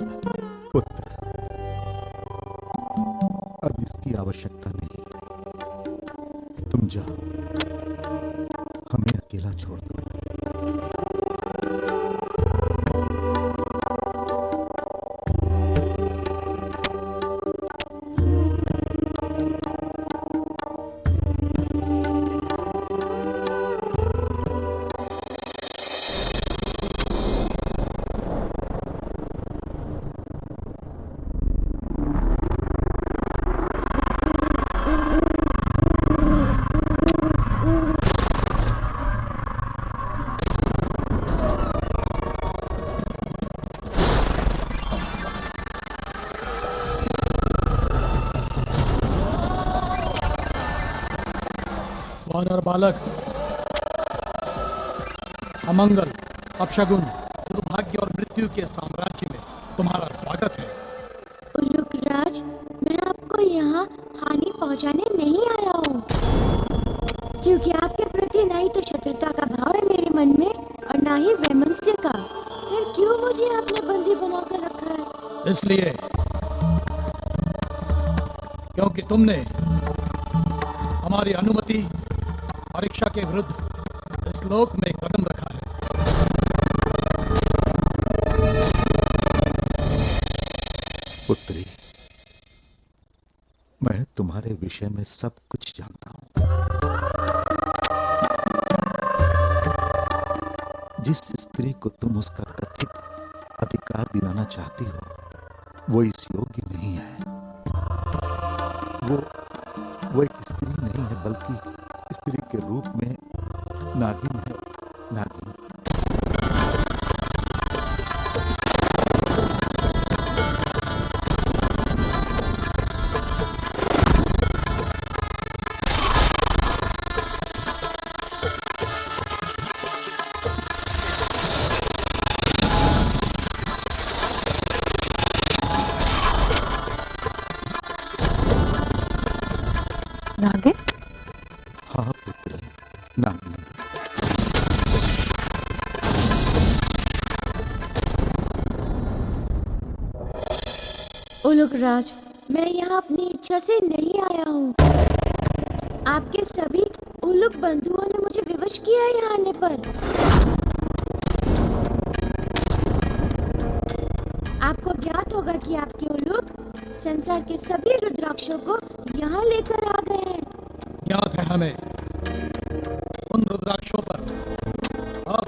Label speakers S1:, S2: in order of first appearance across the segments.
S1: पुत्र, अब इसकी आवश्यकता नहीं। तुम जाओ, हमें अकेला छोड़ दो।
S2: वानर बालक, अमंगल, अपशगुन, दुर्भाग्य और मृत्यु के साम्राज्य में तुम्हारा स्वागत है।
S3: उल्लूक राज, मैं आपको यहाँ हानि पहुँचाने नहीं आया हूँ, क्योंकि आपके प्रति ना ही तो शत्रुता का भाव है मेरे मन में और ना ही वैमनस्य का। फिर क्यों मुझे आपने बंदी बनाकर रखा है?
S2: इसलिए क्योंकि तुमने हमारी अनुमति परीक्षा के विरुद्ध इस लोक में कदम रखा है।
S1: पुत्री, मैं तुम्हारे विषय में सब कुछ जानता हूं। जिस स्त्री को तुम उसका कथित अधिकार दिलाना चाहती हो, वो इस योग्य नहीं है। वो एक स्त्री नहीं है, बल्कि स्त्री के रूप में नागिन है। नागिन।
S4: नागिन?
S1: हाँ पुत्री, नागिन।
S3: उल्लूक राज, मैं यहाँ अपनी इच्छा से नहीं आया हूँ। आपके सभी उल्लूक बंधुओं ने मुझे विवश किया है यहाँ आने पर। आपको ज्ञात होगा कि आपके उल्लूक संसार के सभी रुद्राक्षों को यहाँ लेकर आ गए हैं।
S2: ज्ञात है हमें। उन रुद्राक्षों पर अब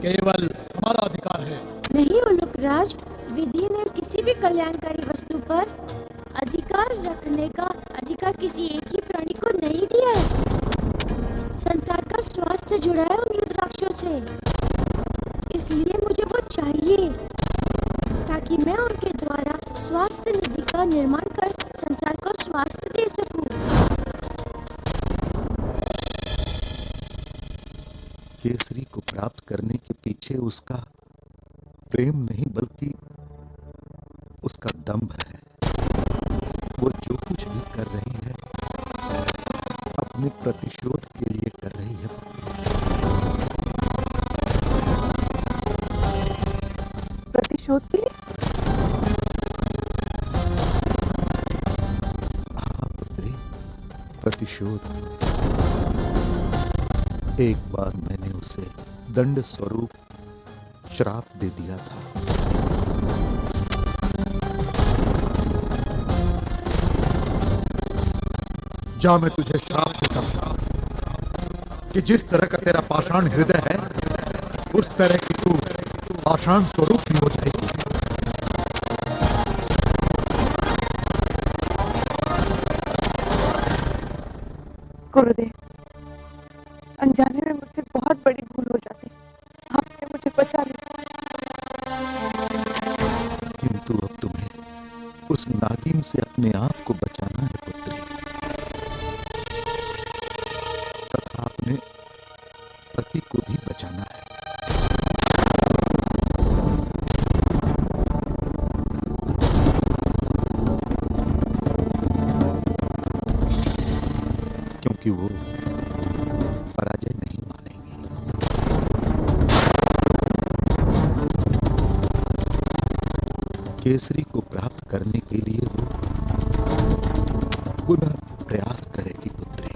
S2: केवल हमारा अधिकार है।
S3: नहीं उल्लूक राज, विधि ने किसी भी कल्याणकारी वस्तु पर अधिकार रखने का अधिकार किसी एक ही प्राणी को नहीं दिया है। संसार का स्वास्थ्य जुड़ा है उन रुद्राक्षों से, इसलिए मुझे वो चाहिए ताकि मैं उनके द्वारा स्वास्थ्य निधि का निर्माण कर संसार को स्वास्थ्य दे सकूं।
S1: केसरी को प्राप्त करने के पीछे उसका प्रेम नहीं, बल्कि उसका दंभ है। वो जो कुछ भी कर रही है, अपने प्रतिशोध के लिए कर रही है।
S4: प्रतिशोध के लिए?
S1: हाँ पुत्री, प्रतिशोध। एक बार मैंने उसे दंड स्वरूप श्राप दे दिया था। जा, मैं तुझे श्राप देता हूं कि जिस तरह का तेरा पाषाण हृदय है, उस तरह की तू पाषाण स्वरूप ही हो जाएगी।
S4: गुरुदेव, अनजाने में मुझसे बहुत बड़ी भूल हो जाती। आपने मुझे बचा लिया।
S1: किंतु अब तुम्हें उस नागिन से अपने आप को बचाना है पुत्री, तथा अपने पति को भी बचाना है। क्योंकि वो पराजय नहीं मानेंगे। केसरी को प्राप्त करने के लिए वो पुनः प्रयास करेगी पुत्री।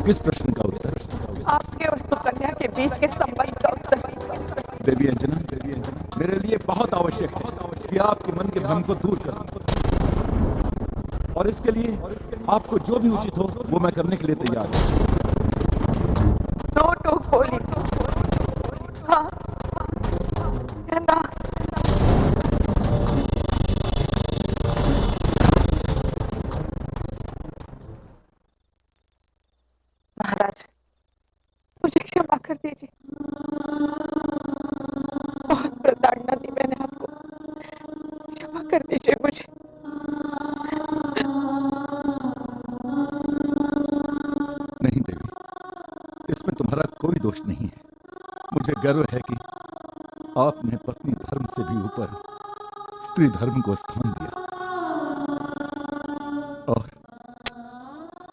S1: किस प्रश्न का उत्तर?
S4: आपके और सुकन्या के बीच के संबंध का उत्तर।
S1: देवी अंजना, मेरे लिए बहुत आवश्यक है कि आपके मन के भ्रम को दूर करूं, और इसके लिए आपको जो भी उचित हो वो मैं करने के लिए तैयार हूं।
S4: नो टूक बोली। हाँ या ना। महाराज, मुझे क्षमा कर दीजिए। बहुत प्रताड़ना दी मैंने आपको। क्षमा कर दीजिए मुझे।
S1: नहीं देवी, इसमें तुम्हारा कोई दोष नहीं है। मुझे गर्व है कि आपने पत्नी धर्म से भी ऊपर स्त्री धर्म को स्थान दिया, और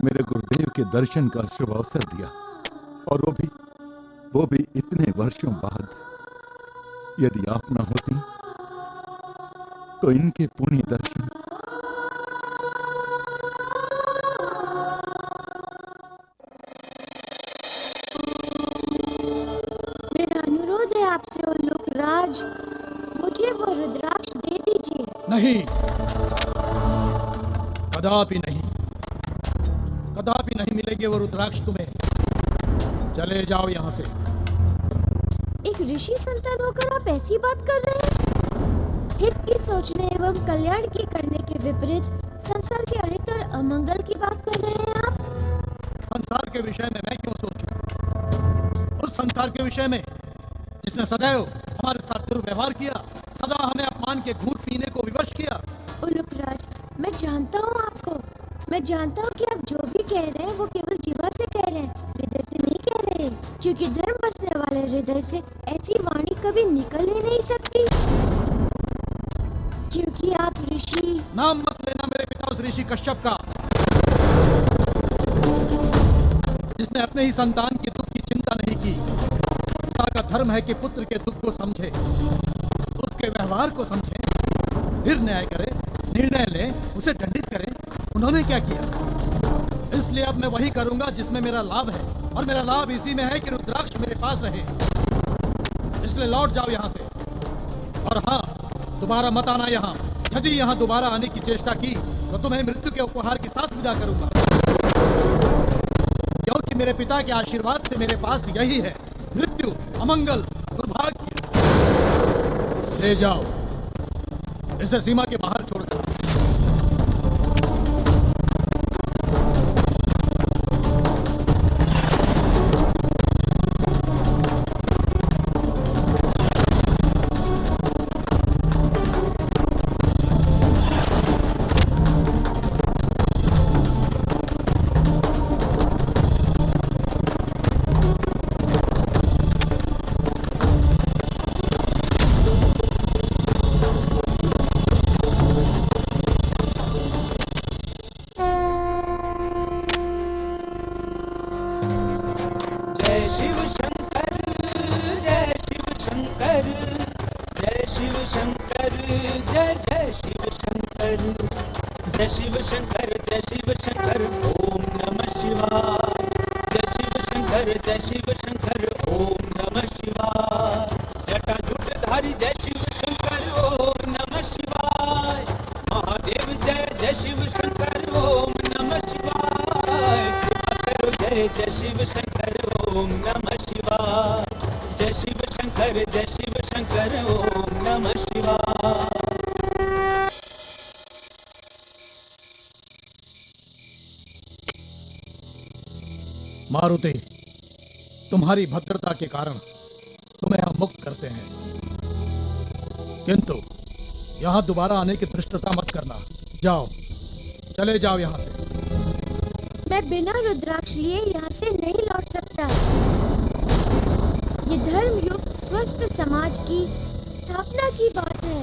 S1: मेरे गुरुदेव के दर्शन का शुभ अवसर दिया, और वो भी इतने वर्षों बाद। यदि आप न होती तो इनके पुण्य दर्शन
S3: मेरा अनुरोध है आपसे उल्लूक राज, मुझे वो रुद्राक्ष दे दीजिए।
S2: नहीं, कदापि नहीं, कदापि नहीं मिलेगी वो रुद्राक्ष तुम्हें। चले जाओ यहाँ से।
S3: एक ऋषि संतान होकर आप ऐसी बात कर रहे हैं? हित की सोचने एवं कल्याण की करने के विपरीत संसार के अहित और अमंगल की बात कर रहे हैं आप।
S2: संसार के विषय में मैं क्यों सोचूं? उस संसार के विषय में जिसने सदैव हमारे साथ दुर्व्यवहार किया, सदा हमें अपमान के घूंट पीने को विवश किया।
S3: उल्लूक राज, मैं जानता हूँ आपको। मैं जानता हूँ कि आप जो भी कह रहे हैं वो केवल जीवा से कह रहे हैं, हृदय से नहीं कह रहे, क्योंकि धर्म बसने वाले हृदय से ऐसी वाणी कभी निकल ही नहीं सकती, क्योंकि आप ऋषि।
S2: नाम मत लेना मेरे पिता उस ऋषि कश्यप का, जिसने अपने ही संतान के दुख की चिंता नहीं की। पिता का धर्म है कि पुत्र के दुख को समझे, उसके व्यवहार को समझे, फिर न्याय करे, निर्णय ले, उसे दंडित करे। उन्होंने क्या किया? इसलिए अब मैं वही करूंगा जिसमें मेरा लाभ है, और मेरा लाभ इसी में है कि रुद्राक्ष मेरे पास रहे। इसलिए लौट जाओ यहाँ से, और हाँ, दोबारा मत आना यहाँ। यदि यहाँ दोबारा आने की चेष्टा की तो तुम्हें मृत्यु के उपहार के साथ विदा करूंगा, क्योंकि मेरे पिता के आशीर्वाद से मेरे पास यही है, मृत्यु, अमंगल, दुर्भाग्य। ले जाओ इसे सीमा के बाहर छोड़ दो। मारुति, तुम्हारी भद्रता के कारण तुम्हें हम मुक्त करते हैं, किंतु यहाँ दोबारा आने की धृष्टता मत करना। जाओ, चले जाओ यहाँ से।
S3: मैं बिना रुद्राक्ष लिए यहाँ से नहीं लौट सकता। ये धर्मयुक्त स्वस्थ समाज की स्थापना की बात है।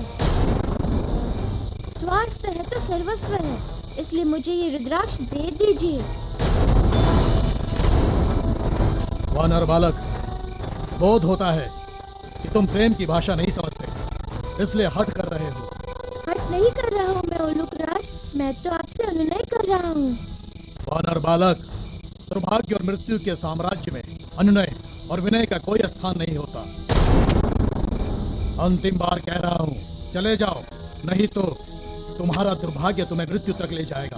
S3: स्वास्थ्य है तो सर्वस्व है, इसलिए मुझे ये रुद्राक्ष दे दीजिए।
S2: वानर बालक, बोध होता है कि तुम प्रेम की भाषा नहीं समझते, इसलिए हट कर रहे हो।
S3: हट नहीं कर रहा हूँ मैं उल्लूक राज, मैं तो आपसे अनुनय कर रहा हूँ।
S2: वानर बालक, दुर्भाग्य और मृत्यु के साम्राज्य में अनुनय और विनय का कोई स्थान नहीं होता। अंतिम बार कह रहा हूँ, चले जाओ, नहीं तो तुम्हारा दुर्भाग्य तुम्हें मृत्यु तक ले जाएगा।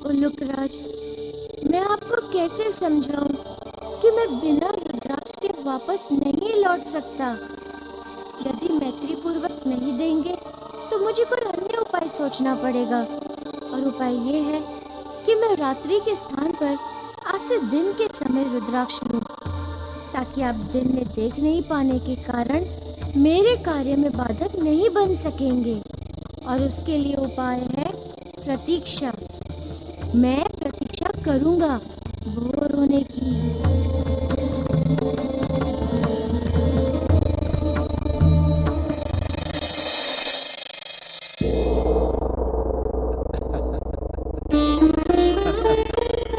S3: उल्लूक राज, मैं आपको कैसे समझाऊं कि मैं बिना रुद्राक्ष के वापस नहीं लौट सकता। यदि मैत्री पूर्वक नहीं देंगे तो मुझे कोई अन्य उपाय सोचना पड़ेगा, और उपाय ये है कि मैं रात्रि के स्थान पर आपसे दिन के समय रुद्राक्ष लूं, ताकि आप दिन में देख नहीं पाने के कारण मेरे कार्य में बाधक नहीं बन सकेंगे। और उसके लिए उपाय है प्रतीक्षा। मैं प्रतीक्षा करूंगा भोर होने की।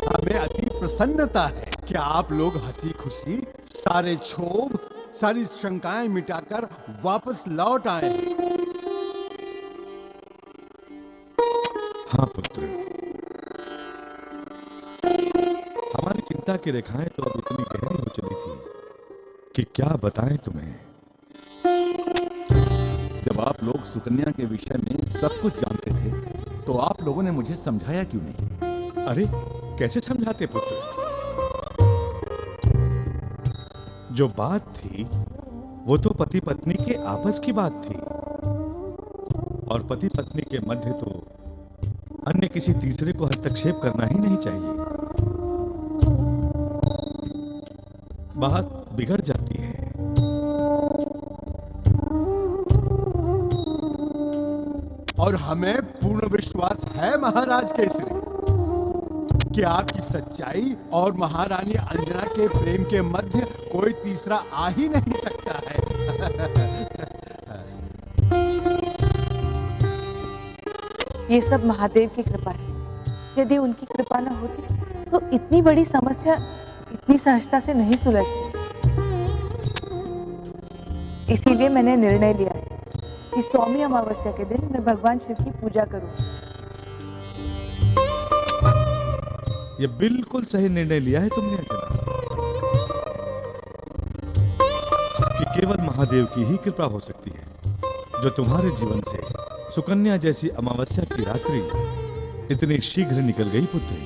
S5: हमें अति प्रसन्नता है कि आप लोग हंसी खुशी सारे क्षोभ, सारी शंकाएं मिटाकर वापस लौट आए हैं।
S1: हाँ पुत्र, हमारी चिंता की रेखाएं तो अब इतनी गहरी हो चली थी कि क्या बताएं तुम्हें।
S6: जब आप लोग सुकन्या के विषय में सब कुछ जानते थे तो आप लोगों ने मुझे समझाया क्यों नहीं?
S1: अरे कैसे समझाते पुत्र? जो बात थी वो तो पति पत्नी के आपस की बात थी, और पति पत्नी के मध्य तो अन्य किसी तीसरे को हस्तक्षेप करना ही नहीं चाहिए। बात बिगड़ जाती है।
S5: और हमें पूर्ण विश्वास है महाराज केसरी कि आपकी सच्चाई और महारानी अंजना के प्रेम के मध्य कोई तीसरा आ ही नहीं सकता है।
S4: ये सब महादेव की कृपा है। यदि उनकी कृपा न होती तो इतनी बड़ी समस्या इतनी सहजता से नहीं सुलझती। इसीलिए मैंने निर्णय लिया है कि सौमी अमावस्या के दिन मैं भगवान शिव की पूजा करूं।
S1: यह बिल्कुल सही निर्णय लिया है तुमने अंजना, कि केवल महादेव की ही कृपा हो सकती है जो तुम्हारे जीवन से सुकन्या जैसी अमावस्या की रात्रि इतनी शीघ्र निकल गई पुत्री।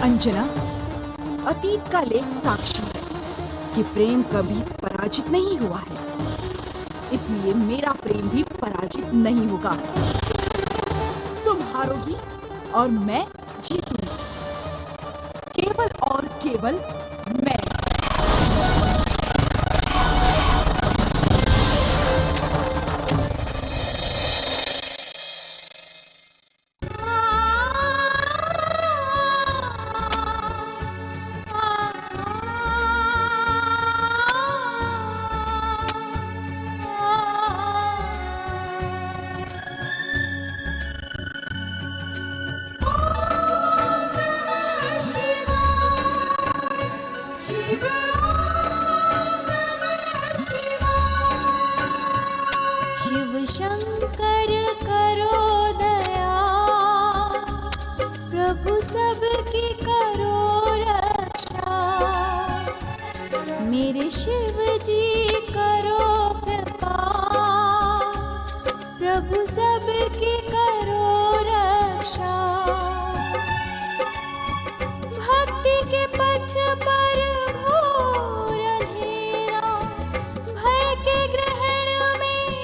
S7: अंजना, अतीत का लेख साक्षी है कि प्रेम कभी पराजित नहीं हुआ है, इसलिए मेरा प्रेम भी पराजित नहीं होगा। तुम हारोगी और मैं जीतूंगी, केवल और केवल मैं।
S3: शिव शंकर करो दया, प्रभु सबकी करो रक्षा। मेरे शिव जी करो कृपा, प्रभु सबकी करो रक्षा। भक्ति के पथ पर घोर अंधेरा, भय के ग्रहण में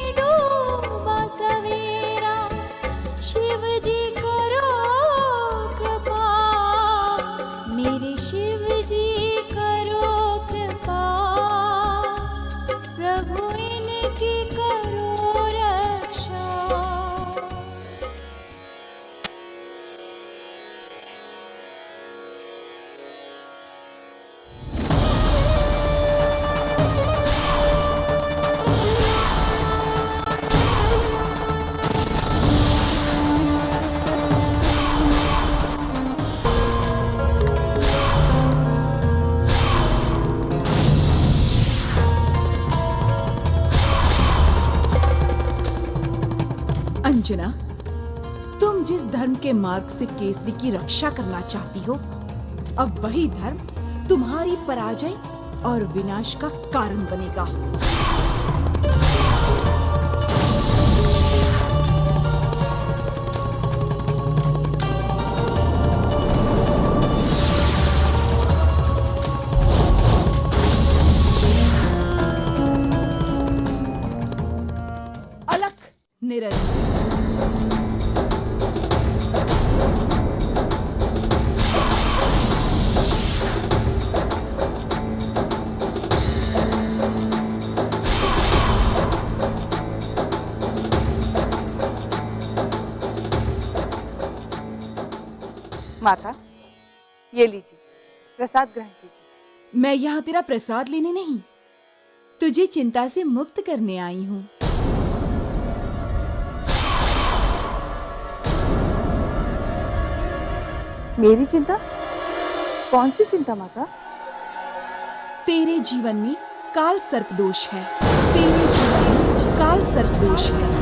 S7: अंजना, तुम जिस धर्म के मार्ग से केसरी की रक्षा करना चाहती हो, अब वही धर्म तुम्हारी पराजय और विनाश का कारण बनेगा। अलख निरंजन।
S4: माता, ये लीजिए, प्रसाद ग्रहण कीजिए।
S7: मैं यहाँ तेरा प्रसाद लेने नहीं, तुझे चिंता से मुक्त करने आई हूँ।
S4: मेरी चिंता? कौन सी चिंता माता?
S7: तेरे जीवन में काल सर्प दोष है। तेरे जीवन में काल सर्प दोष है।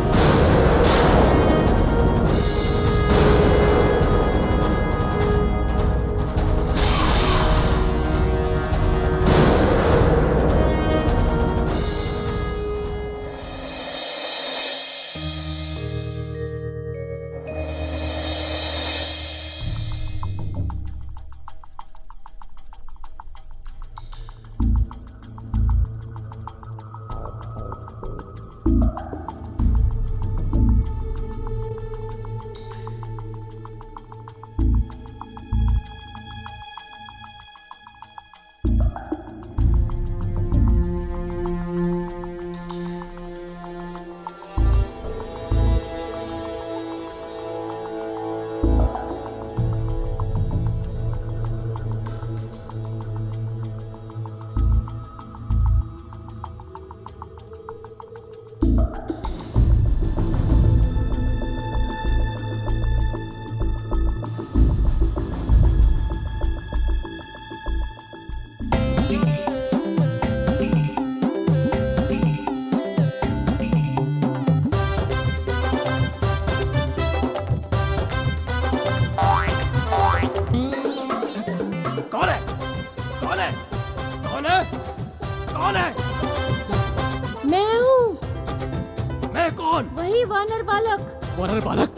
S3: वही वानर बालक।
S2: वानर बालक,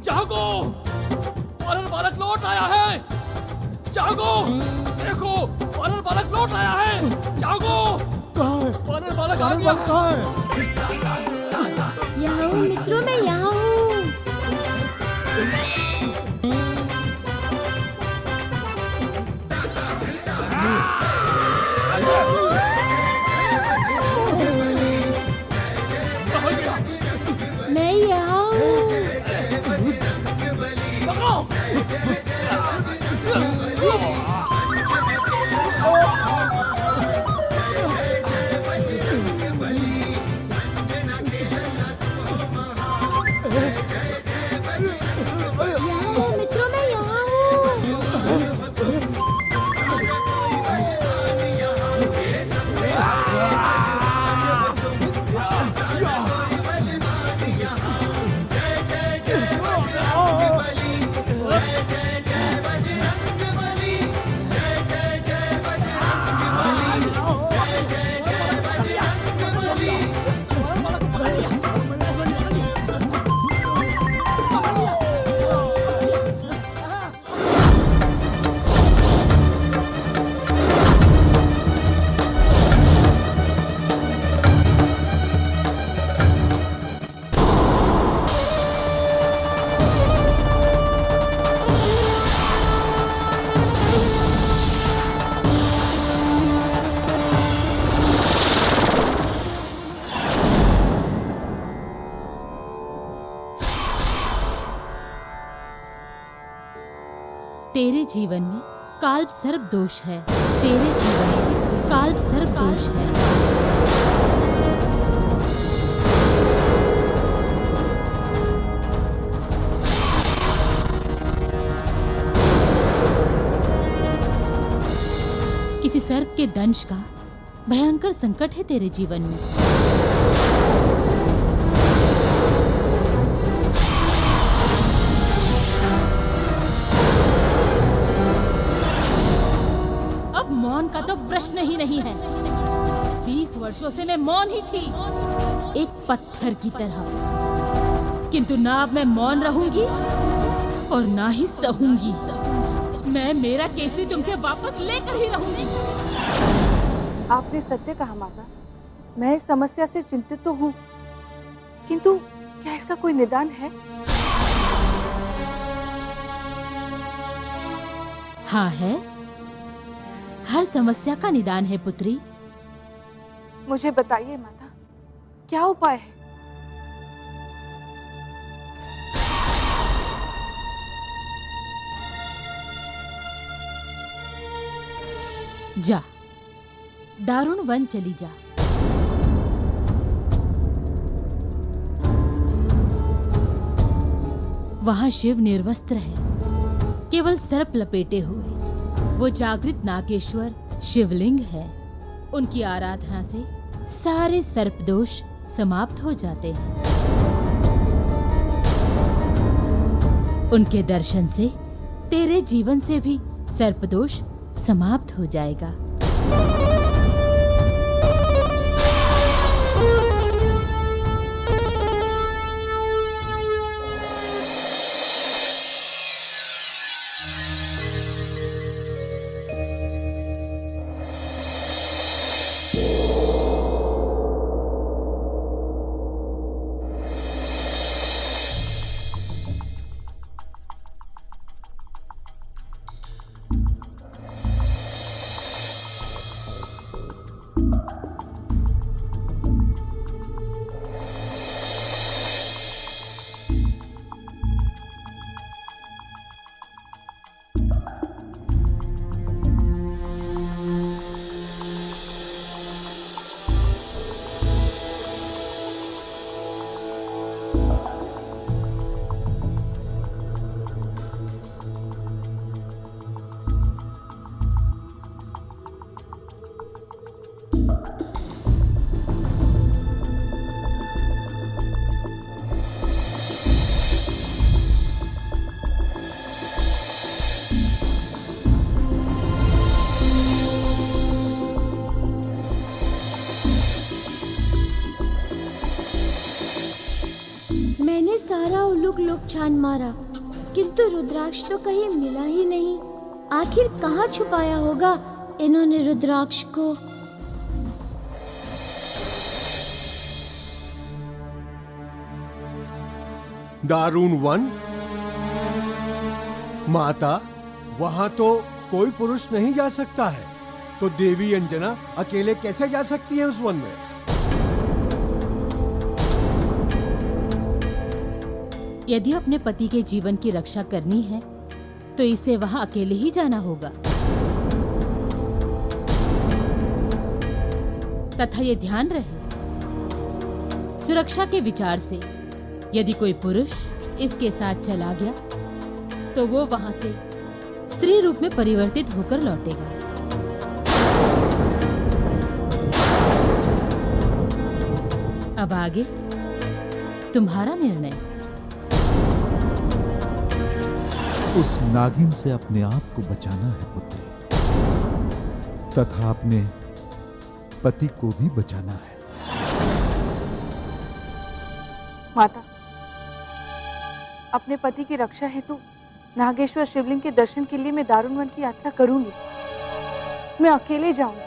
S2: जागो! वानर बालक लौट आया है। जागो! देखो, वानर बालक लौट आया है। जागो!
S5: कहाँ है?
S2: वानर बालक आ
S5: वानर
S2: गया।
S5: बालक कहाँ है?
S3: यहाँ हूँ मित्रों, मैं यहाँ हूँ। मैं यहाँ हूँ।
S2: पकड़ो!
S3: यहाँ हूँ मित्रों, मैं यहाँ हूँ।
S8: तेरे जीवन में काल्प सर्प दोष है। तेरे जीवन में काल्प सर्प दोष है। किसी सर्प के दंश का भयंकर संकट है तेरे जीवन में। में ही नहीं है। 20 वर्षों से मैं मौन ही थी, एक पत्थर की तरह। किंतु ना अब मैं मौन रहूंगी और ना ही सहूंगी। मैं मेरा केसरी तुमसे वापस लेकर ही रहूंगी।
S4: आपने सत्य कहा माता। मैं इस समस्या से चिंतित तो हूँ, किंतु क्या इसका कोई निदान है?
S8: हाँ है, हर समस्या का निदान है पुत्री।
S4: मुझे बताइए माता, क्या उपाय है?
S8: जा, दारुण वन चली जा। वहां शिव निर्वस्त्र है, केवल सर्प लपेटे हुए। वो जागृत नागेश्वर शिवलिंग है। उनकी आराधना से सारे सर्प दोष समाप्त हो जाते हैं। उनके दर्शन से तेरे जीवन से भी सर्प दोष समाप्त हो जाएगा।
S3: मैंने सारा उलूक लोक छान मारा, किंतु रुद्राक्ष तो कहीं मिला ही नहीं। आखिर कहाँ छुपाया होगा इन्होंने रुद्राक्ष को?
S5: दारुण वन? माता, वहां तो कोई पुरुष नहीं जा सकता है, तो देवी अंजना अकेले कैसे जा सकती है उस वन में?
S8: यदि अपने पति के जीवन की रक्षा करनी है तो इसे वहां अकेले ही जाना होगा। तथा ये ध्यान रहे, सुरक्षा के विचार से यदि कोई पुरुष इसके साथ चला गया तो वो वहां से स्त्री रूप में परिवर्तित होकर लौटेगा। अब आगे तुम्हारा निर्णय।
S1: उस नागिन से अपने आप को बचाना है पुत्री, तथा अपने पति को भी बचाना है।
S4: माता, अपने पति की रक्षा हेतु नागेश्वर शिवलिंग के दर्शन के लिए मैं दारुण वन की यात्रा करूंगी। मैं अकेले जाऊंगी।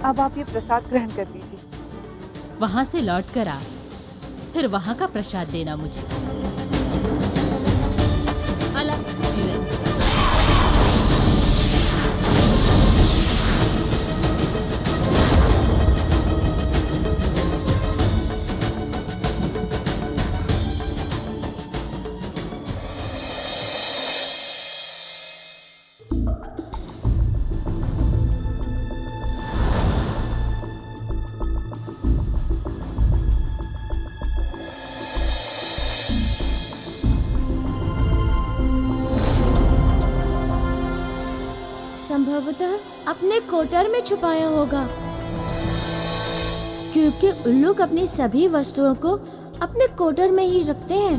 S4: अब आप ये प्रसाद ग्रहण कर लीजिए।
S8: वहां से लौट कर आ, फिर वहां का प्रसाद देना मुझे। अला,
S3: संभवतः अपने कोटर में छुपाया होगा, क्योंकि उल्लूक अपनी सभी वस्तुओं को अपने कोटर में ही रखते हैं।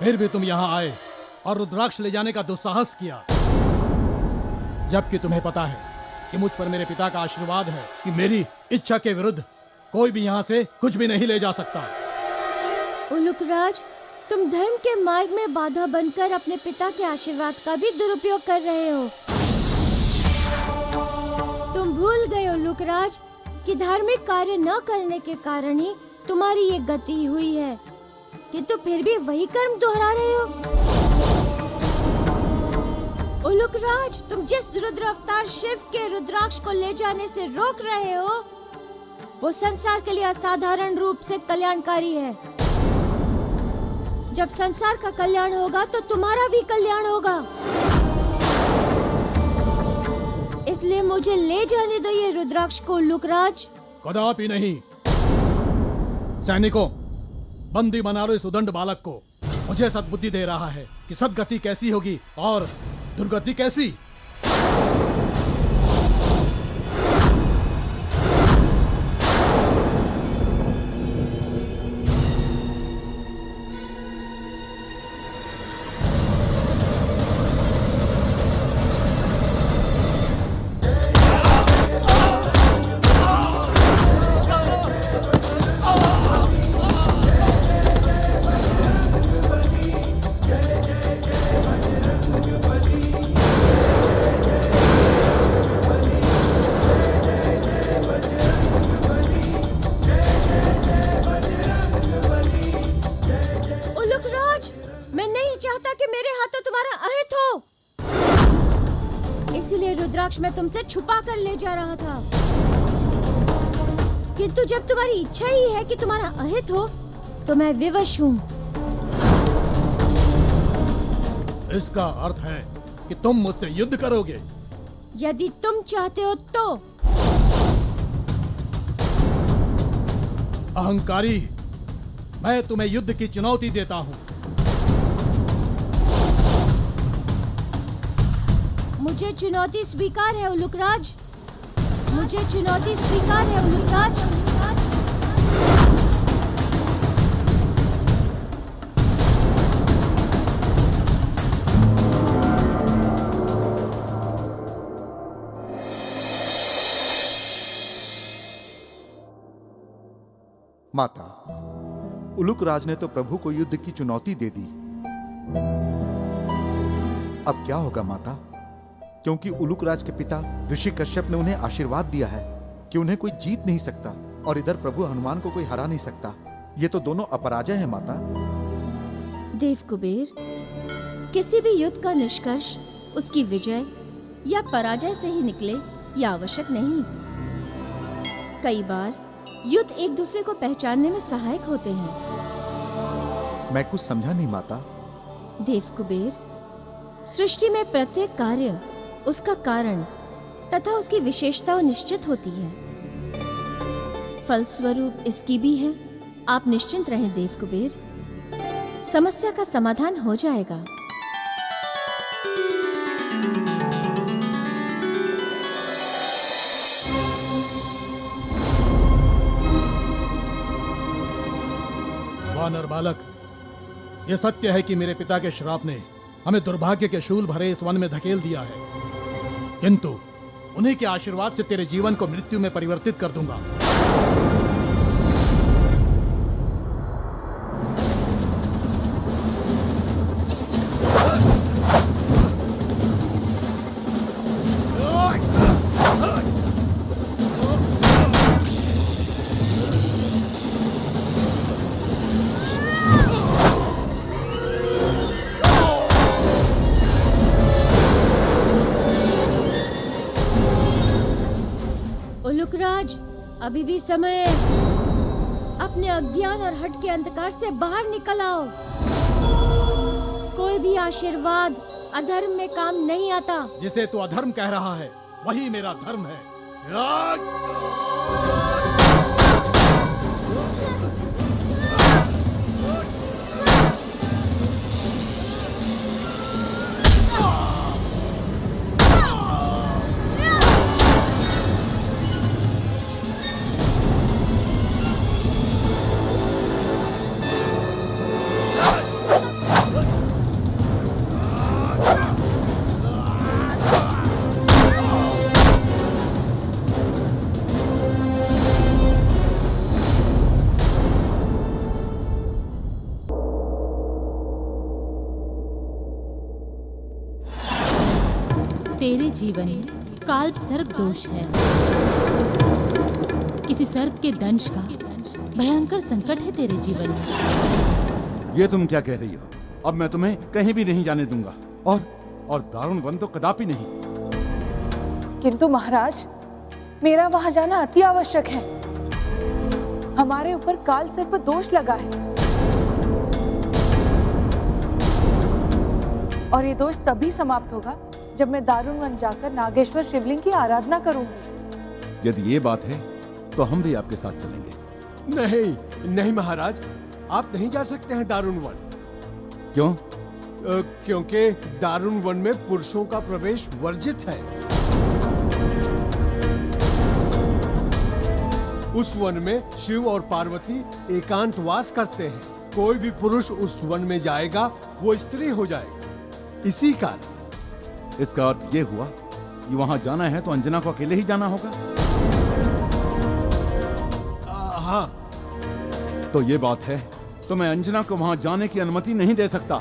S2: फिर भी तुम यहाँ आए और रुद्राक्ष ले जाने का दुस्साहस किया, जबकि तुम्हें पता है कि मुझ पर मेरे पिता का आशीर्वाद है कि मेरी इच्छा के विरुद्ध कोई भी यहाँ से कुछ भी नहीं ले जा सकता।
S3: उलुकराज, तुम धर्म के मार्ग में बाधा बनकर अपने पिता के आशीर्वाद का भी दुरुपयोग कर रहे हो। तुम भूल गए उलुकराज कि धार्मिक कार्य न करने के कारण ही तुम्हारी ये गति हुई है, किंतु फिर भी वही कर्म दोहरा रहे हो। उलुकराज, तुम जिस रुद्र अवतार शिव के रुद्राक्ष को ले जाने से रोक रहे हो, वो संसार के लिए असाधारण रूप से कल्याणकारी है। जब संसार का कल्याण होगा तो तुम्हारा भी कल्याण होगा। इसलिए मुझे ले जाने दो ये रुद्राक्ष को उल्लुकराज।
S2: कदापि नहीं। सैनिकों, बंदी बना लो इस उदंड बालक को। मुझे सद्बुद्धि दे रहा है कि सदगति कैसी होगी और दुर्गति कैसी।
S3: मैं तुमसे छुपा कर ले जा रहा था, किंतु जब तुम्हारी इच्छा ही है कि तुम्हारा अहित हो, तो मैं विवश हूँ।
S2: इसका अर्थ है कि तुम मुझसे युद्ध करोगे?
S3: यदि तुम चाहते हो तो।
S2: अहंकारी, मैं तुम्हें युद्ध की चुनौती देता हूँ।
S3: मुझे चुनौती स्वीकार है उलुकराज। मुझे चुनौती स्वीकार है उलुकराज।
S1: माता, उलुकराज ने तो प्रभु को युद्ध की चुनौती दे दी। अब क्या होगा माता? क्योंकि उलुकराज के पिता ऋषि कश्यप ने उन्हें आशीर्वाद दिया है कि उन्हें कोई जीत नहीं सकता और इधर प्रभु हनुमान को कोई हरा नहीं सकता। ये तो दोनों अपराजय हैं माता।
S3: देव कुबेर, किसी भी युद्ध का निष्कर्ष उसकी विजय या पराजय से ही निकले यह आवश्यक नहीं। कई बार युद्ध एक दूसरे को पहचानने में सहायक होते हैं।
S1: मैं कुछ समझा नहीं माता।
S3: देव कुबेर, सृष्टि में प्रत्येक कार्य उसका कारण तथा उसकी विशेषता निश्चित होती है। फलस्वरूप इसकी भी है। आप निश्चिंत रहें देव कुबेर, समस्या का समाधान हो जाएगा।
S2: वानर बालक, यह सत्य है कि मेरे पिता के श्राप ने हमें दुर्भाग्य के शूल भरे इस वन में धकेल दिया है, किंतु उन्हीं के आशीर्वाद से तेरे जीवन को मृत्यु में परिवर्तित कर दूंगा।
S3: उलुकराज, अभी भी समय है। अपने अज्ञान और हट के अंधकार से बाहर निकल आओ। कोई भी आशीर्वाद अधर्म में काम नहीं आता।
S2: जिसे तू अधर्म कह रहा है वही मेरा धर्म है।
S8: तेरे जीवन में काल्प सर्प दोष है। किसी सर्प के दंश का भयंकर संकट है तेरे जीवन में।
S6: ये तुम क्या कह रही हो? अब मैं तुम्हें कहीं भी नहीं जाने दूंगा और दारुण वन तो कदापि नहीं।
S4: किंतु महाराज, मेरा वहां जाना अति आवश्यक है। हमारे ऊपर काल सर्प दोष लगा है और ये दोष तभी समाप्त होगा जब मैं दारुण वन जाकर नागेश्वर शिवलिंग की आराधना करूंगी।
S6: यदि ये बात है तो हम भी आपके साथ चलेंगे।
S5: नहीं नहीं महाराज, आप नहीं जा सकते हैं दारुण वन।
S6: क्यों?
S5: क्योंकि दारुण वन में पुरुषों का प्रवेश वर्जित है। उस वन में शिव और पार्वती एकांतवास करते हैं। कोई भी पुरुष उस वन में जाएगा वो स्त्री हो जाएगा। इसी कारण
S6: इसका अर्थ ये हुआ कि वहां जाना है तो अंजना को अकेले ही जाना होगा।
S5: हाँ।
S6: तो ये बात है तो मैं अंजना को वहां जाने की अनुमति नहीं दे सकता।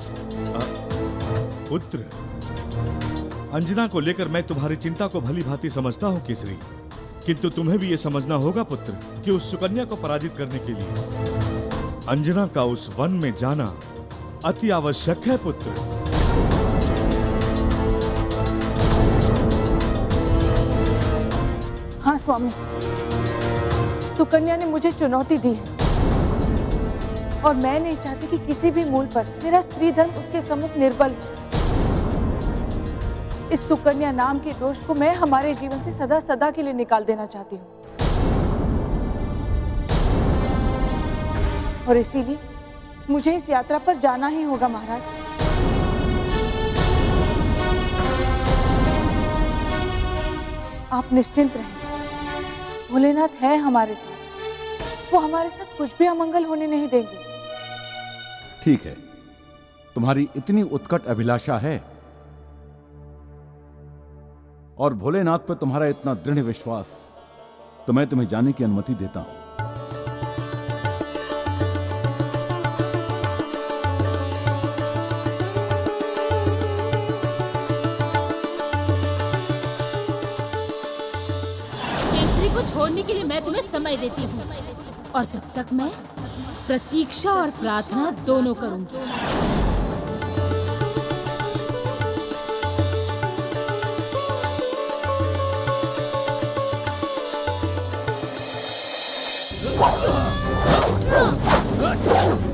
S9: पुत्र, अंजना को लेकर मैं तुम्हारी चिंता को भली भांति समझता हूँ केसरी, किंतु तुम्हें भी यह समझना होगा पुत्र कि उस सुकन्या को पराजित करने के लिए अंजना का उस वन में जाना अति आवश्यक है पुत्र।
S4: हाँ स्वामी, सुकन्या ने मुझे चुनौती दी है और मैं नहीं चाहती कि किसी भी मूल पर मेरा स्त्री धर्म उसके सम्मुख निर्बल हो। इस सुकन्या नाम के दोष को मैं हमारे जीवन से सदा सदा के लिए निकाल देना चाहती हूँ और इसीलिए मुझे इस यात्रा पर जाना ही होगा महाराज। आप निश्चिंत रहें, भोलेनाथ है हमारे साथ। वो हमारे साथ कुछ भी अमंगल होने नहीं देंगे।
S6: ठीक है, तुम्हारी इतनी उत्कट अभिलाषा है और भोलेनाथ पर तुम्हारा इतना दृढ़ विश्वास, तो मैं तुम्हें जाने की अनुमति देता हूं।
S8: केसरी को छोड़ने के लिए मैं तुम्हें समय देती हूँ और तब तक मैं प्रतीक्षा और प्रार्थना दोनों करूंगी।
S10: Oh!